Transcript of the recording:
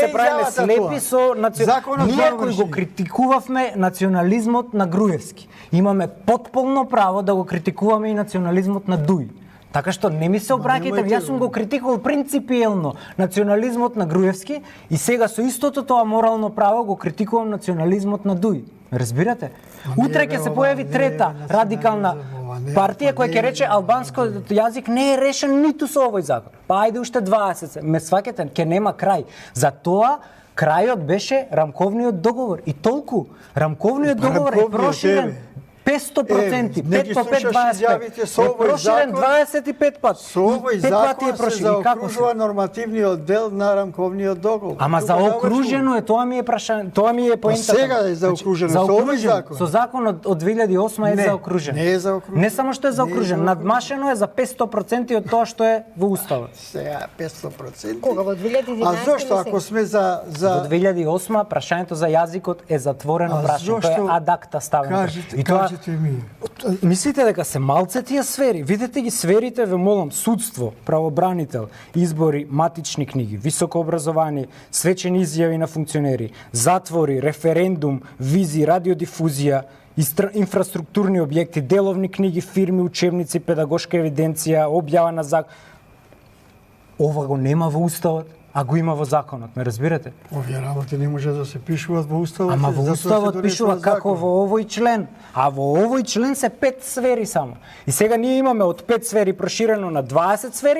се правиме слепи со ние кои го врши. критикувавме национализмот на Груевски. Имаме потполно право да го критикуваме и национализмот на Дуј. Така што не ми се обраќајте, јас сум го критикувал принципиелно национализмот на Груевски и сега со истото тоа морално право го критикувам национализмот на Дуј. Разбирате? Утре ќе се појави трета радикална партија која ќе рече албанскиот јазик не е решен ниту со овој закон. Па ајде уште 20. Ме сваќате, ќе нема крај. Затоа крајот беше рамковниот договор и толку. Рамковниот договор е проширен 500%, 5 по 5, 25. Е проширен 25 пат. Со овој закон се заокружува нормативниот дел на рамковниот договор. Ама заокружено е, тоа ми е прашање, тоа ми е поентата. Сега е заокружено со овој закон. Со законот од 2008 е заокружен. Не е заокружен. Не само што е заокружен, надмашено е за 500% од тоа што е во уставот. Сега 500%. Кога во 2011? А зошто ако сме за Во 2008 прашањето за јазикот е затворено прашање, тоа е адакта ставено. И тоа ми. Мислите дека се малце тие сфери? Видете ги сферите, ве молам, судство, правобранител, избори, матични книги, високо образование, свечени изјави на функционери, затвори, референдум, визи, радиодифузија, инфраструктурни објекти, деловни книги, фирми, учебници, педагошка евиденција, објава на закон. Ова го нема во уставот, а го има во законот, ме разбирате? Овие работи не може да се пишуваат во уставот. Ама во уставот пишува како во овој член, а во овој член се 5 сфери само. И сега ние имаме од 5 сфери проширено на 20 сфери,